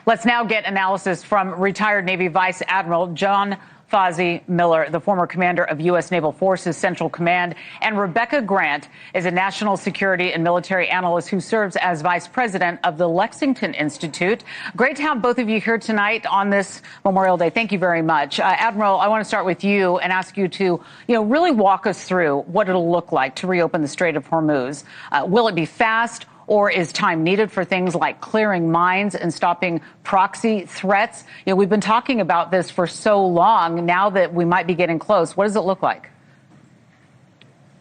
Let's now get analysis from retired Navy Vice Admiral John Fozzie Miller, the former commander of U.S. Naval Forces Central Command, and Rebecca Grant is a national security and military analyst who serves as vice president of the Lexington Institute. Great to have both of you here tonight on this Memorial Day. Thank you very much. Admiral, I want to start with you and ask you to, really walk us through what it'll look like to reopen the Strait of Hormuz. Will it be fast? Or is time needed for things like clearing mines and stopping proxy threats? We've been talking about this for so long. Now that we might be getting close, what does it look like?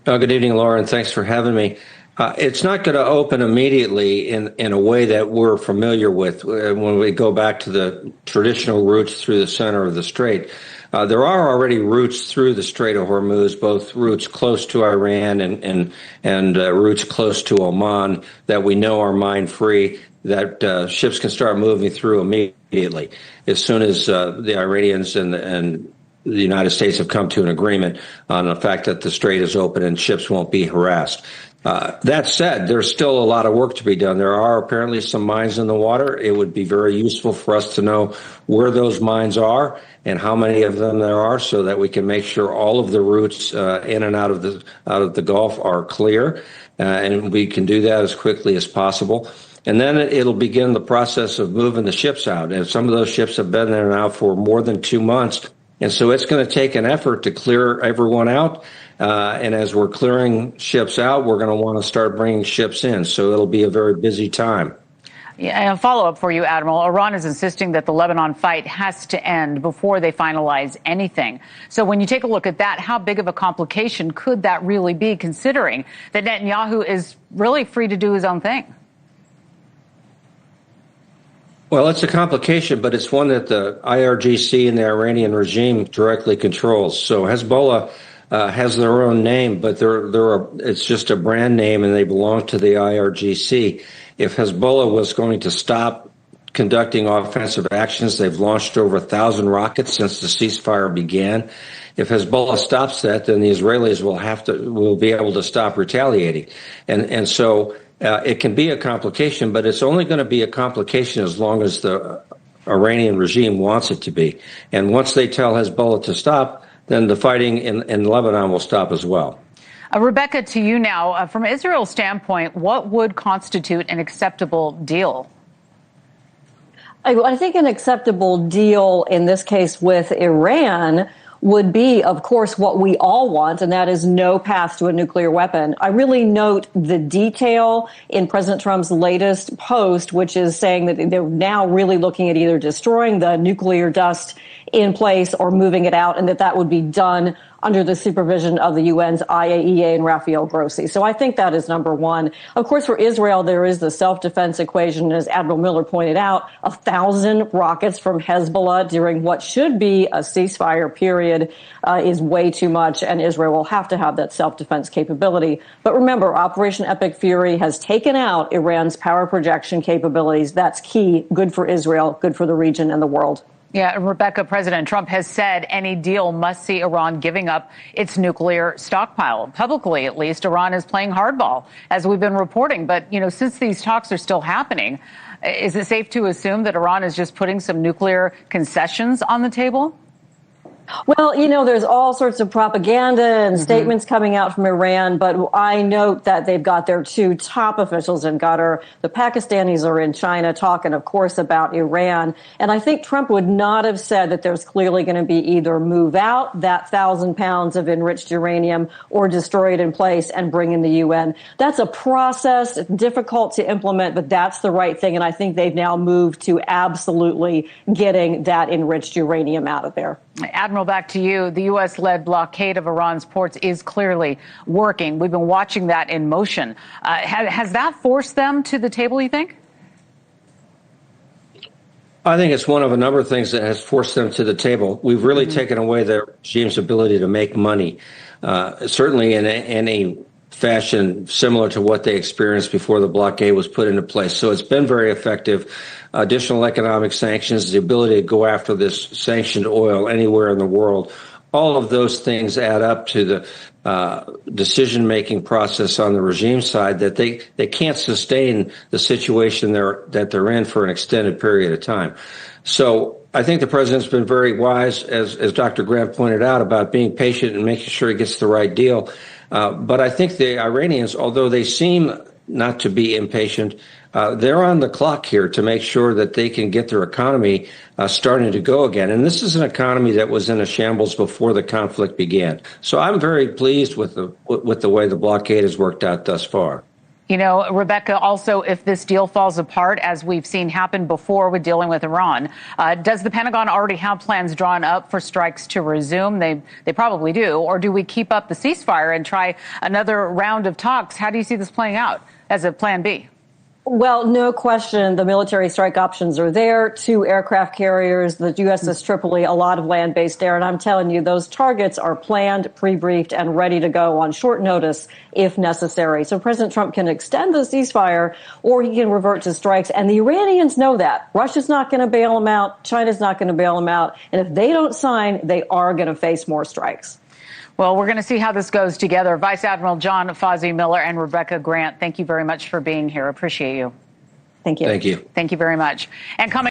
Good evening, Laura, and thanks for having me. It's not going to open immediately in a way that we're familiar with when we go back to the traditional routes through the center of the strait. There are already routes through the Strait of Hormuz, both routes close to Iran and routes close to Oman that we know are mine-free, that ships can start moving through immediately as soon as the Iranians and the United States have come to an agreement on the fact that the strait is open and ships won't be harassed. That said, there's still a lot of work to be done. There are apparently some mines in the water. It would be very useful for us to know where those mines are and how many of them there are, so that we can make sure all of the routes in and out of the Gulf are clear, and we can do that as quickly as possible. And then it'll begin the process of moving the ships out. And some of those ships have been there now for more than 2 months. And so it's going to take an effort to clear everyone out. And as we're clearing ships out, we're going to want to start bringing ships in. So it'll be a very busy time. Yeah, and a follow-up for you, Admiral. Iran is insisting that the Lebanon fight has to end before they finalize anything. So when you take a look at that, how big of a complication could that really be, considering that Netanyahu is really free to do his own thing? Well, it's a complication, but it's one that the IRGC and the Iranian regime directly controls. So Hezbollah has their own name, but it's just a brand name, and they belong to the IRGC. If Hezbollah was going to stop conducting offensive actions, they've launched over 1,000 rockets since the ceasefire began. If Hezbollah stops that, then the Israelis will be able to stop retaliating, and so. It can be a complication, but it's only going to be a complication as long as the Iranian regime wants it to be. And once they tell Hezbollah to stop, then the fighting in Lebanon will stop as well. Rebecca, to you now. From Israel's standpoint, what would constitute an acceptable deal? I think an acceptable deal in this case with Iran would be, of course, what we all want, and that is no path to a nuclear weapon. I really note the detail in President Trump's latest post, which is saying that they're now really looking at either destroying the nuclear dust in place or moving it out, and that would be done under the supervision of the UN's IAEA and Rafael Grossi. So I think that is number one. Of course, for Israel, there is the self-defense equation. As Admiral Miller pointed out, 1,000 rockets from Hezbollah during what should be a ceasefire period is way too much, and Israel will have to have that self-defense capability. But remember, Operation Epic Fury has taken out Iran's power projection capabilities. That's key, good for Israel, good for the region and the world. Yeah, Rebecca, President Trump has said any deal must see Iran giving up its nuclear stockpile. Publicly, at least, Iran is playing hardball, as we've been reporting. But, since these talks are still happening, is it safe to assume that Iran is just putting some nuclear concessions on the table? Well, there's all sorts of propaganda and statements coming out from Iran, but I note that they've got their two top officials in Qatar. The Pakistanis are in China talking, of course, about Iran. And I think Trump would not have said that there's clearly going to be either move out that 1,000 pounds of enriched uranium or destroy it in place and bring in the UN. That's a process. It's difficult to implement, but that's the right thing. And I think they've now moved to absolutely getting that enriched uranium out of there. Admiral, back to you. The U.S.-led blockade of Iran's ports is clearly working. We've been watching that in motion. Has that forced them to the table, you think? I think it's one of a number of things that has forced them to the table. We've really taken away the regime's ability to make money, certainly in any fashion similar to what they experienced before the blockade was put into place. So it's been very effective. Additional economic sanctions, the ability to go after this sanctioned oil anywhere in the world, all of those things add up to decision-making process on the regime side that they can't sustain the situation that they're in for an extended period of time. So I think the president's been very wise, as Dr. Grant pointed out, about being patient and making sure he gets the right deal. But I think the Iranians, although they seem not to be impatient, they're on the clock here to make sure that they can get their economy starting to go again. And this is an economy that was in a shambles before the conflict began. So I'm very pleased with the way the blockade has worked out thus far. You know, Rebecca, also, if this deal falls apart, as we've seen happen before with dealing with Iran, does the Pentagon already have plans drawn up for strikes to resume? They probably do. Or do we keep up the ceasefire and try another round of talks? How do you see this playing out as a plan B? Well, no question, the military strike options are there. 2 aircraft carriers, the USS Tripoli, a lot of land-based air. And I'm telling you, those targets are planned, pre-briefed, and ready to go on short notice if necessary. So President Trump can extend the ceasefire or he can revert to strikes. And the Iranians know that. Russia's not going to bail them out. China's not going to bail them out. And if they don't sign, they are going to face more strikes. Well, we're going to see how this goes together. Vice Admiral John Fozzie Miller and Rebecca Grant, thank you very much for being here. Appreciate you. Thank you. Thank you. Thank you very much. And coming